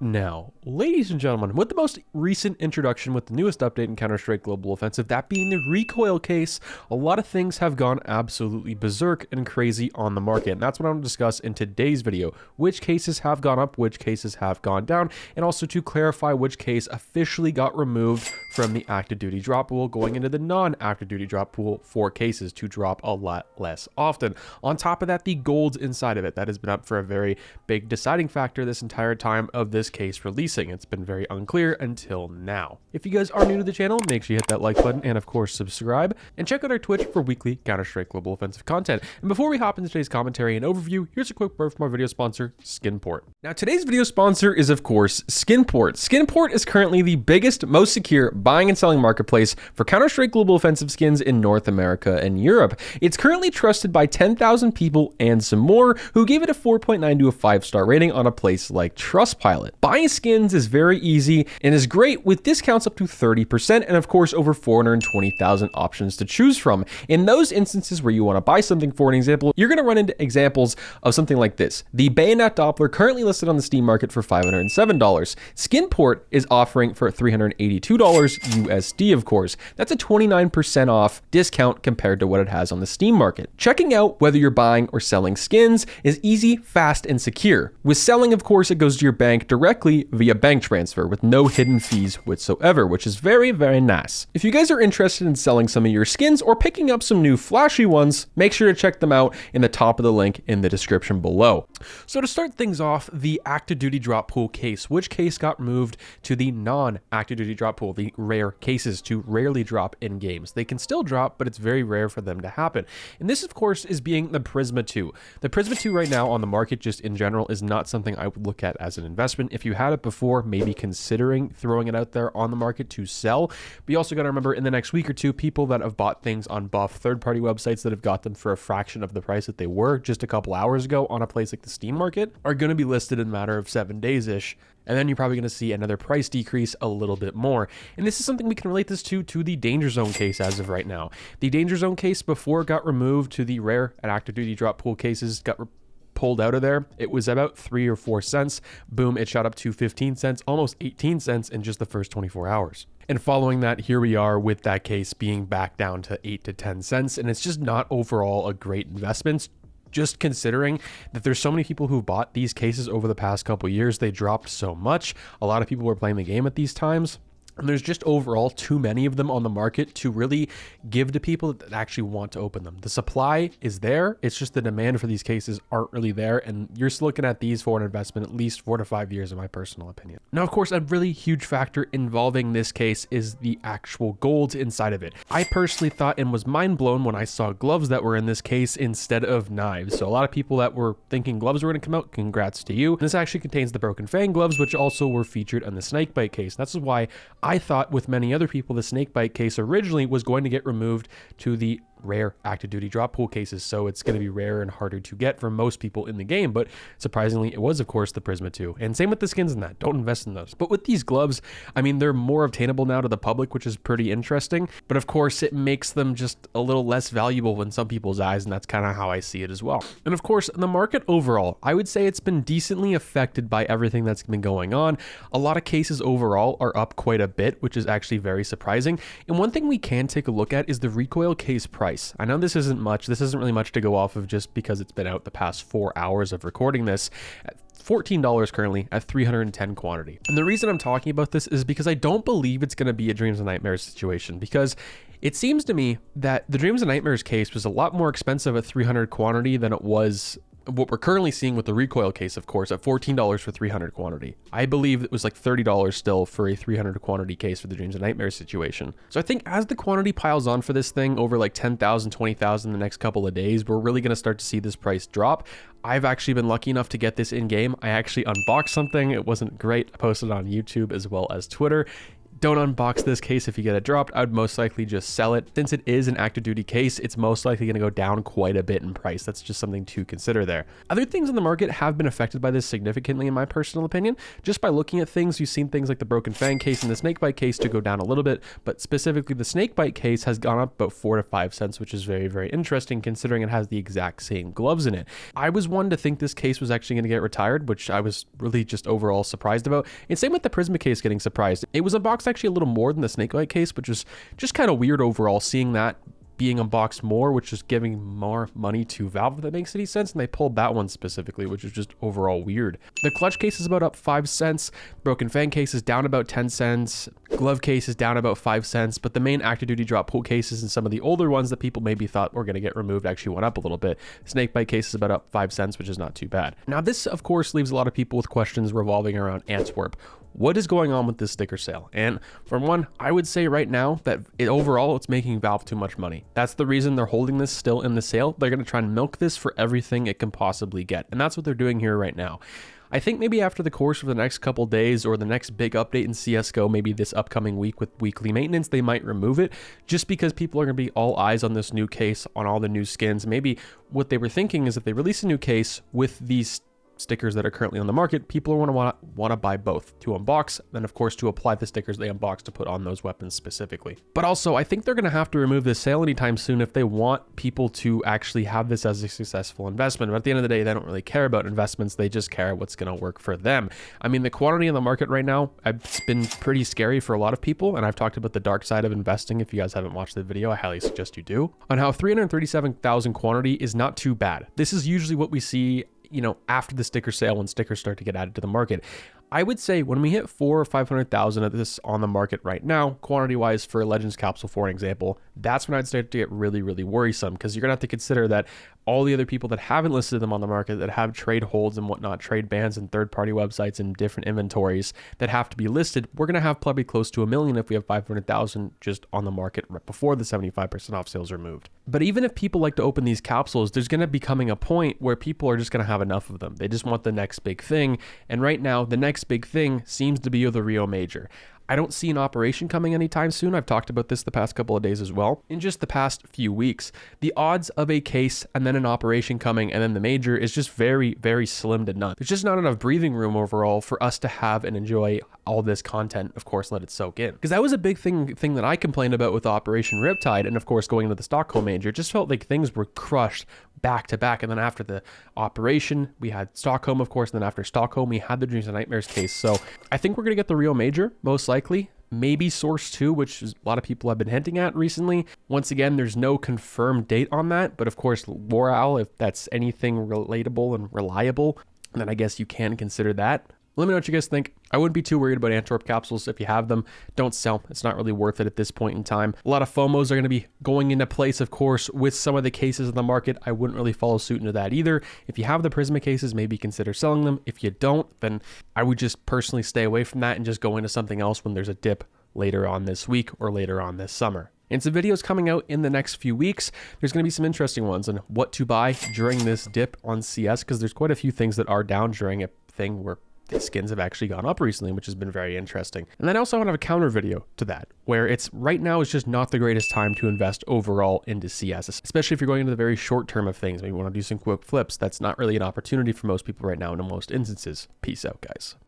Now, ladies and gentlemen, with the most recent introduction with the newest update in Counter-Strike Global Offensive, that being the recoil case, a lot of things have gone absolutely berserk and crazy on the market. And that's what I'm going to discuss in today's video. Which cases have gone up, which cases have gone down, and also to clarify which case officially got removed from the active duty drop pool, going into the non-active duty drop pool for cases to drop a lot less often. On top of that, the golds inside of it, that has been up for a very big deciding factor this entire time of this case releasing. It's been very unclear until now. If you guys are new to the channel, make sure you hit that like button and of course subscribe, and check out our Twitch for weekly Counter-Strike Global Offensive content. And before we hop into today's commentary and overview, here's a quick word from our video sponsor, Skinport. Now today's video sponsor is of course Skinport. Skinport is currently the biggest, most secure buying and selling marketplace for Counter-Strike Global Offensive skins in North America and Europe. It's currently trusted by 10,000 people and some more who gave it a 4.9 to a 5-star rating on a place like Trustpilot. Buying skins is very easy and is great with discounts up to 30% and of course over 420,000 options to choose from. In those instances where you want to buy something, for an example, you're going to run into examples of something like this. The Bayonet Doppler, currently listed on the Steam market for $507. Skinport is offering for $382 USD, of course. That's a 29% off discount compared to what it has on the Steam market. Checking out whether you're buying or selling skins is easy, fast, and secure. With selling, of course, it goes to your bank directly via bank transfer with no hidden fees whatsoever, which is very, very nice. If you guys are interested in selling some of your skins or picking up some new flashy ones, make sure to check them out in the top of the link in the description below. So to start things off, the active duty drop pool case. Which case got moved to the non-active duty drop pool, the rare cases to rarely drop in games? They can still drop, but it's very rare for them to happen. And this, of course, is being the Prisma 2. The Prisma 2 right now on the market, just in general, is not something I would look at as an investment. If you had it before, maybe considering throwing it out there on the market to sell. But you also got to remember, in the next week or two, people that have bought things on buff third-party websites that have got them for a fraction of the price that they were just a couple hours ago on a place like the Steam market are going to be listed in a matter of 7 days-ish. And then you're probably going to see another price decrease a little bit more. And this is something we can relate this to the Danger Zone case as of right now. The Danger Zone case, before it got removed to the rare and active duty drop pool cases, got pulled out of there. It was about 3 or 4 cents. Boom, it shot up to 15 cents, almost 18 cents in just the first 24 hours. And following that, here we are with that case being back down to 8 to 10 cents. And it's just not overall a great investment. Just considering that there's so many people who bought these cases over the past couple years, they dropped so much. A lot of people were playing the game at these times. And there's just overall too many of them on the market to really give to people that actually want to open them. The supply is there. It's just the demand for these cases aren't really there. And you're still looking at these for an investment at least 4 to 5 years, in my personal opinion. Now, of course, a really huge factor involving this case is the actual golds inside of it. I personally thought and was mind blown when I saw gloves that were in this case instead of knives. So a lot of people that were thinking gloves were going to come out, congrats to you. This actually contains the Broken Fang gloves, which also were featured on the Snakebite case. That's why I thought, with many other people, the Snakebite case originally was going to get removed to the rare active duty drop pool cases, so it's going to be rarer and harder to get for most people in the game. But surprisingly, it was of course the Prisma 2, and same with the skins in that. Don't invest in those. But with these gloves, I mean, they're more obtainable now to the public, which is pretty interesting, but of course it makes them just a little less valuable in some people's eyes, and that's kind of how I see it as well. And of course, the market overall, I would say it's been decently affected by everything that's been going on. A lot of cases overall are up quite a bit, which is actually very surprising. And one thing we can take a look at is the recoil case price. I know this isn't much. This isn't really much to go off of just because it's been out the past 4 hours of recording this. At $14 currently at 310 quantity. And the reason I'm talking about this is because I don't believe it's going to be a Dreams and Nightmares situation, because it seems to me that the Dreams and Nightmares case was a lot more expensive at 300 quantity than it was what we're currently seeing with the recoil case, of course, at $14 for 300 quantity. I believe it was like $30 still for a 300 quantity case for the Dreams and Nightmares situation. So I think as the quantity piles on for this thing over like 10,000, 20,000 the next couple of days, we're really going to start to see this price drop. I've actually been lucky enough to get this in game. I actually unboxed something. It wasn't great. I posted it on YouTube as well as Twitter. Don't unbox this case if you get it dropped. I would most likely just sell it. Since it is an active duty case, it's most likely going to go down quite a bit in price. That's just something to consider there. Other things in the market have been affected by this significantly, in my personal opinion. Just by looking at things, you've seen things like the broken fang case and the snakebite case to go down a little bit, but specifically the snakebite case has gone up about 4 to 5 cents, which is very, very interesting considering it has the exact same gloves in it. I was one to think this case was actually going to get retired, which I was really just overall surprised about. And same with the Prisma case getting surprised. It was unboxed actually a little more than the snakebite case, which was just kind of weird overall, seeing that being unboxed more, which is giving more money to Valve, if that makes any sense. And they pulled that one specifically, which is just overall weird. The clutch case is about up 5 cents. Broken fang case is down about 10 cents. Glove case is down about 5 cents. But the main active duty drop pull cases and some of the older ones that people maybe thought were going to get removed actually went up a little bit. Snakebite case is about up 5 cents, which is not too bad. Now, this of course leaves a lot of people with questions revolving around Antwerp. What is going on with this sticker sale? And for one, I would say right now that overall it's making Valve too much money. That's the reason they're holding this still in the sale. They're going to try and milk this for everything it can possibly get. And that's what they're doing here right now. I think maybe after the course of the next couple days or the next big update in CSGO, maybe this upcoming week with weekly maintenance, they might remove it just because people are going to be all eyes on this new case, on all the new skins. Maybe what they were thinking is if they release a new case with these stickers that are currently on the market, people are going to want to buy both to unbox, then of course to apply the stickers they unbox to put on those weapons specifically. But also, I think they're going to have to remove this sale anytime soon if they want people to actually have this as a successful investment. But at the end of the day, they don't really care about investments. They just care what's going to work for them. I mean, the quantity in the market right now, it's been pretty scary for a lot of people. And I've talked about the dark side of investing. If you guys haven't watched the video, I highly suggest you do, on how 337,000 quantity is not too bad. This is usually what we see, you know, after the sticker sale when stickers start to get added to the market. I would say when we hit 400,000 or 500,000 of this on the market right now, quantity wise for Legends Capsule, for an example, that's when I'd start to get really, really worrisome, because you're gonna have to consider that all the other people that haven't listed them on the market, that have trade holds and whatnot, trade bans and third-party websites and different inventories that have to be listed, we're gonna have probably close to 1 million if we have 500,000 just on the market right before the 75% off sales are removed. But even if people like to open these capsules, there's gonna be coming a point where people are just gonna have enough of them. They just want the next big thing. And right now, the next big thing seems to be the Rio Major. I don't see an operation coming anytime soon. I've talked about this the past couple of days as well. In just the past few weeks, the odds of a case and then an operation coming and then the major is just very, very slim to none. There's just not enough breathing room overall for us to have and enjoy all this content, of course, let it soak in. Because that was a big thing that I complained about with Operation Riptide, and of course going into the Stockholm Major. It just felt like things were crushed back to back. And then after the operation, we had Stockholm, of course, and then after Stockholm, we had the Dreams and Nightmares case. So I think we're gonna get the Rio Major, most likely. Maybe Source 2, which is a lot of people have been hinting at recently. Once again, there's no confirmed date on that, but of course, War Owl, if that's anything relatable and reliable, then I guess you can consider that. Let me know what you guys think. I wouldn't be too worried about Antwerp capsules. If you have them, don't sell. It's not really worth it at this point in time. A lot of FOMOs are going to be going into place, of course, with some of the cases in the market. I wouldn't really follow suit into that either. If you have the Prisma cases, maybe consider selling them. If you don't, then I would just personally stay away from that and just go into something else when there's a dip later on this week or later on this summer. And some videos coming out in the next few weeks. There's going to be some interesting ones on what to buy during this dip on CS, because there's quite a few things that are down during a thing where the skins have actually gone up recently, which has been very interesting. And then I also want to have a counter video to that, where it's right now is just not the greatest time to invest overall into CS, especially if you're going into the very short term of things. Maybe you want to do some quick flips. That's not really an opportunity for most people right now in most instances. Peace out, guys.